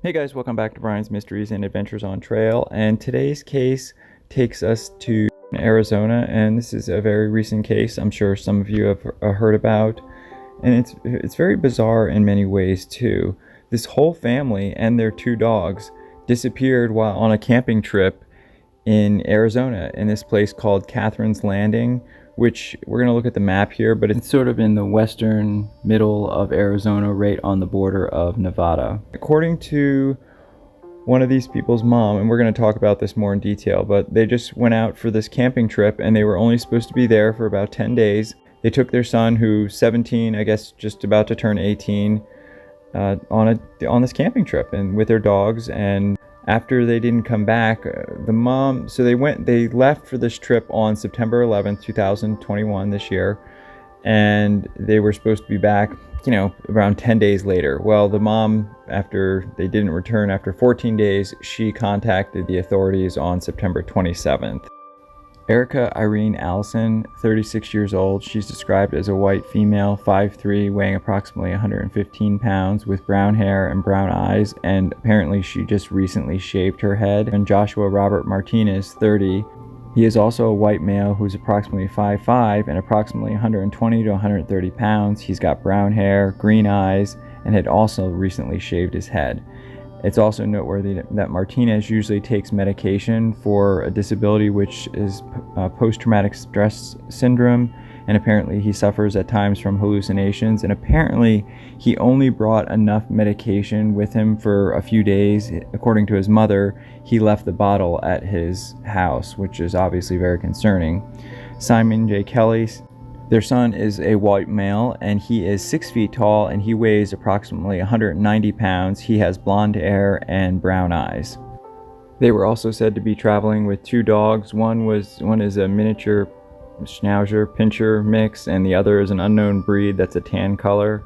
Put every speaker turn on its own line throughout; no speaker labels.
Hey guys, welcome back to Brian's Mysteries and Adventures on Trail, and today's case takes us to Arizona, and this is a very recent case I'm sure some of you have heard about, and it's very bizarre in many ways too. This whole family and their two dogs disappeared while on a camping trip in Arizona in this place called Katherine's Landing, which we're going to look at the map here, but it's sort of in the western middle of Arizona, right on the border of Nevada. According to one of these people's mom, and we're going to talk about this more in detail, but they just went out for this camping trip and they were only supposed to be there for about 10 days. They took their son, who's 17, I guess just about to turn 18, on this camping trip and with their dogs. And after they didn't come back, the mom, so they left for this trip on September 11th, 2021, this year, and they were supposed to be back, around 10 days later. Well, the mom, after they didn't return after 14 days, she contacted the authorities on September 27th. Erica Irene Allison, 36 years old. She's described as a white female, 5'3", weighing approximately 115 pounds, with brown hair and brown eyes, and apparently she just recently shaved her head. And Joshua Robert Martinez, 30. He is also a white male who's approximately 5'5" and approximately 120 to 130 pounds. He's got brown hair, green eyes, and had also recently shaved his head. It's also noteworthy that Martinez usually takes medication for a disability which is post-traumatic stress syndrome, and apparently he suffers at times from hallucinations, and apparently he only brought enough medication with him for a few days. According to his mother, he left the bottle at his house, which is obviously very concerning. Simon J. Kelly, their son, is a white male, and he is 6 feet tall, and he weighs approximately 190 pounds. He has blonde hair and brown eyes. They were also said to be traveling with two dogs. One is a miniature Schnauzer Pinscher mix, and the other is an unknown breed that's a tan color.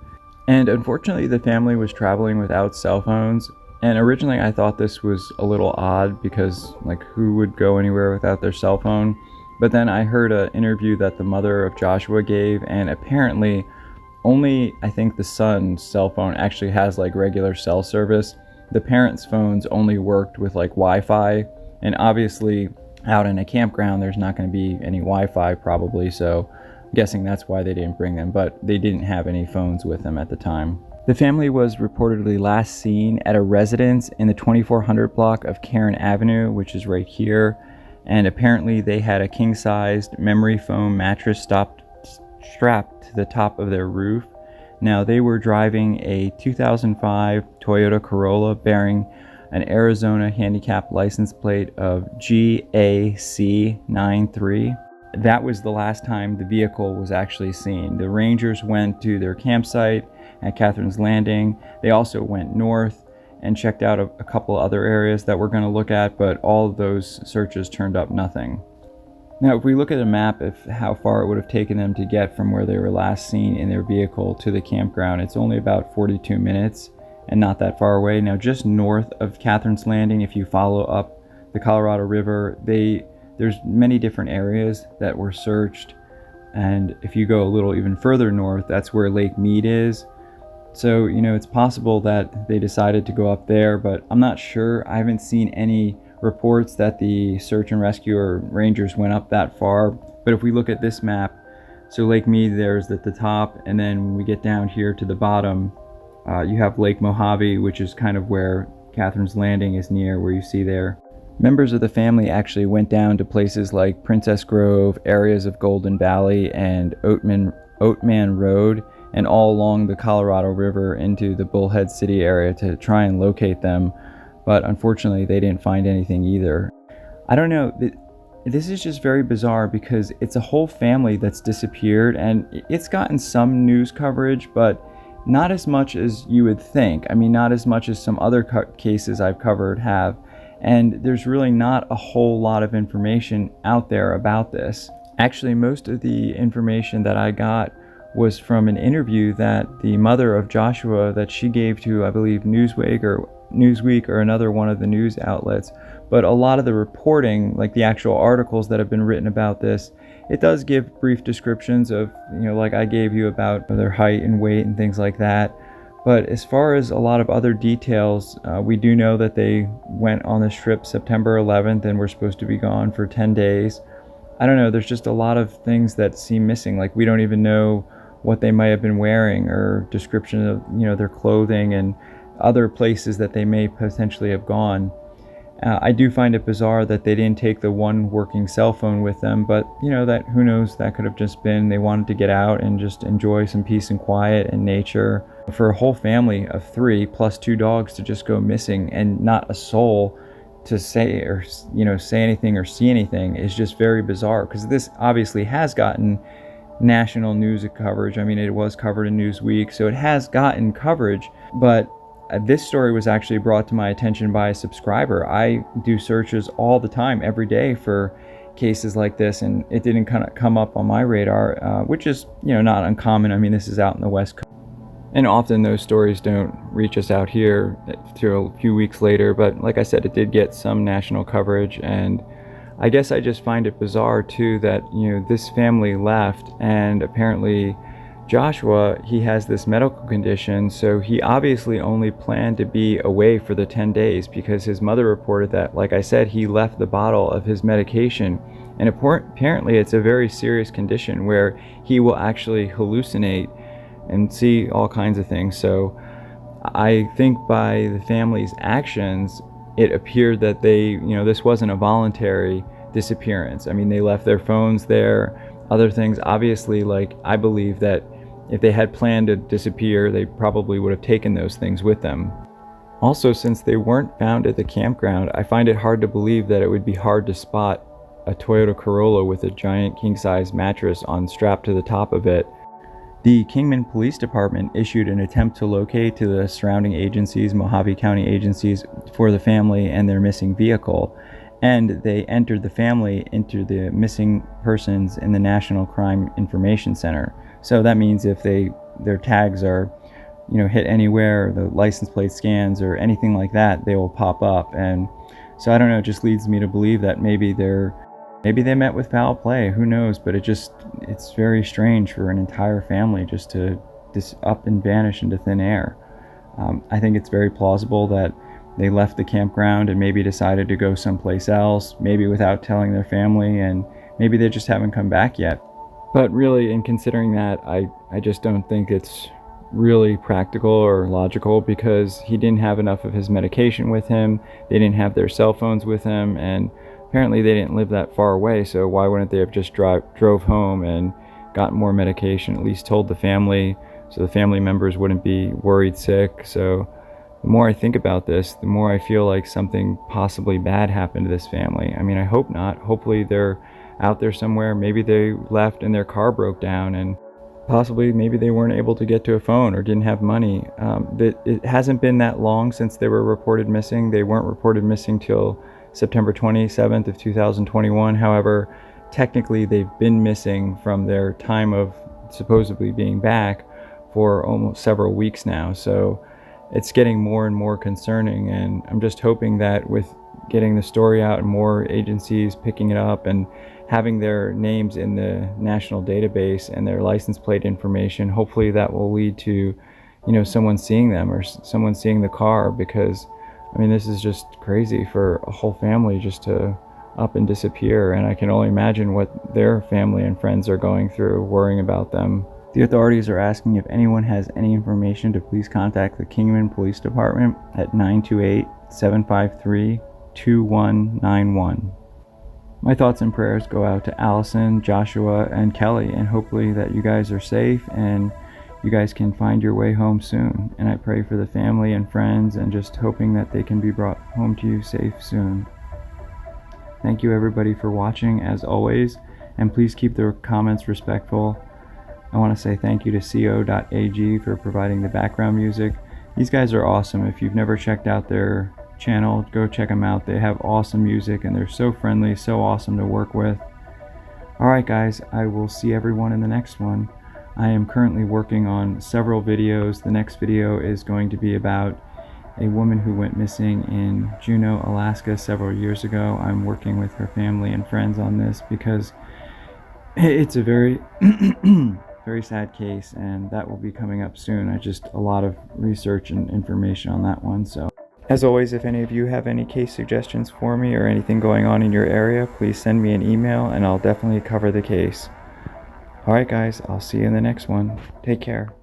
And unfortunately, the family was traveling without cell phones. And originally I thought this was a little odd because, who would go anywhere without their cell phone? But then I heard an interview that the mother of Joshua gave, and apparently only, I think, the son's cell phone actually has regular cell service. The parents' phones only worked with Wi-Fi, and obviously out in a campground there's not going to be any Wi-Fi probably, so I'm guessing that's why they didn't bring them, but they didn't have any phones with them at the time. The family was reportedly last seen at a residence in the 2400 block of Karen Avenue, which is right here. And apparently they had a king-sized memory foam mattress strapped to the top of their roof. Now, they were driving a 2005 Toyota Corolla bearing an Arizona handicap license plate of GAC93. That was the last time the vehicle was actually seen. The Rangers went to their campsite at Katherine's Landing. They also went north and checked out a couple other areas that we're going to look at, but all of those searches turned up nothing. Now, if we look at a map of how far it would have taken them to get from where they were last seen in their vehicle to the campground, it's only about 42 minutes and not that far away. Now, just north of Katherine's Landing, if you follow up the Colorado River, there's many different areas that were searched, and if you go a little even further north, that's where Lake Mead is. So, it's possible that they decided to go up there, but I'm not sure. I haven't seen any reports that the search and rescue or rangers went up that far. But if we look at this map, so Lake Mead there's at the top, and then when we get down here to the bottom, you have Lake Mojave, which is kind of where Katherine's Landing is near, where you see there. Members of the family actually went down to places like Princess Grove, areas of Golden Valley, and Oatman Road, and all along the Colorado River into the Bullhead City area to try and locate them, but unfortunately they didn't find anything either. I don't know, this is just very bizarre because it's a whole family that's disappeared, and it's gotten some news coverage, but not as much as you would think. I mean, not as much as some other cases I've covered have, and there's really not a whole lot of information out there about this. Actually, most of the information that I got was from an interview that the mother of Joshua that she gave to, I believe, Newsweek or another one of the news outlets. But a lot of the reporting, the actual articles that have been written about this, it does give brief descriptions of, like I gave you about their height and weight and things like that. But as far as a lot of other details, we do know that they went on this trip September 11th and were supposed to be gone for 10 days. I don't know, there's just a lot of things that seem missing. Like, we don't even know what they might have been wearing, or description of, their clothing and other places that they may potentially have gone. I do find it bizarre that they didn't take the one working cell phone with them, but that, who knows, that could have just been they wanted to get out and just enjoy some peace and quiet and nature. For a whole family of 3 plus 2 dogs to just go missing and not a soul to say or say anything or see anything is just very bizarre, because this obviously has gotten national news coverage. I mean, it was covered in Newsweek, so it has gotten coverage, but this story was actually brought to my attention by a subscriber. I do searches all the time, every day, for cases like this, and it didn't kind of come up on my radar, which is not uncommon. I mean, this is out in the West Coast, and often those stories don't reach us out here till a few weeks later. But like I said, it did get some national coverage, and I guess I just find it bizarre too that this family left, and apparently Joshua, he has this medical condition, so he obviously only planned to be away for the 10 days, because his mother reported that, like I said, he left the bottle of his medication, and apparently it's a very serious condition where he will actually hallucinate and see all kinds of things. So I think by the family's actions, it appeared that they, this wasn't a voluntary disappearance. I mean, they left their phones there, other things. Obviously, like, I believe that if they had planned to disappear, they probably would have taken those things with them. Also, since they weren't found at the campground, I find it hard to believe that it would be hard to spot a Toyota Corolla with a giant king-size mattress strapped to the top of it. The Kingman Police Department issued an attempt to locate to the surrounding agencies, Mojave County agencies, for the family and their missing vehicle, and they entered the family into the missing persons in the National Crime Information Center. So that means if their tags are hit anywhere, the license plate scans or anything like that, they will pop up. And so I don't know, it just leads me to believe that maybe they met with foul play, who knows. But it's very strange for an entire family just to up and vanish into thin air. I think it's very plausible that they left the campground and maybe decided to go someplace else, maybe without telling their family, and maybe they just haven't come back yet. But really, in considering that, I just don't think it's really practical or logical, because he didn't have enough of his medication with him, they didn't have their cell phones with him, and apparently they didn't live that far away, so why wouldn't they have just drove home and gotten more medication, at least told the family, so the family members wouldn't be worried sick. So the more I think about this, the more I feel like something possibly bad happened to this family. I mean, I hope not. Hopefully they're out there somewhere. Maybe they left and their car broke down, and possibly maybe they weren't able to get to a phone or didn't have money. It hasn't been that long since they were reported missing. They weren't reported missing till September 27th of 2021. However, technically they've been missing from their time of supposedly being back for almost several weeks now. So it's getting more and more concerning, and I'm just hoping that with getting the story out and more agencies picking it up and having their names in the national database and their license plate information, hopefully that will lead to someone seeing them or someone seeing the car, because I mean, this is just crazy for a whole family just to up and disappear, and I can only imagine what their family and friends are going through, worrying about them. The authorities are asking if anyone has any information to please contact the Kingman Police Department at 928-753-2191. My thoughts and prayers go out to Allison, Joshua, and Kelly, and hopefully that you guys are safe and you guys can find your way home soon. And I pray for the family and friends, and just hoping that they can be brought home to you safe soon. Thank you everybody for watching, as always, and please keep the comments respectful. I want to say thank you to co.ag for providing the background music. These guys are awesome. If you've never checked out their channel, go check them out. They have awesome music and they're so friendly, so awesome to work with. Alright guys, I will see everyone in the next one. I am currently working on several videos. The next video is going to be about a woman who went missing in Juneau, Alaska several years ago. I'm working with her family and friends on this because it's a very Very sad case, and that will be coming up soon. I just a lot of research and information on that one. So as always, if any of you have any case suggestions for me or anything going on in your area, please send me an email and I'll definitely cover the case. Alright guys, I'll see you in the next one. Take care.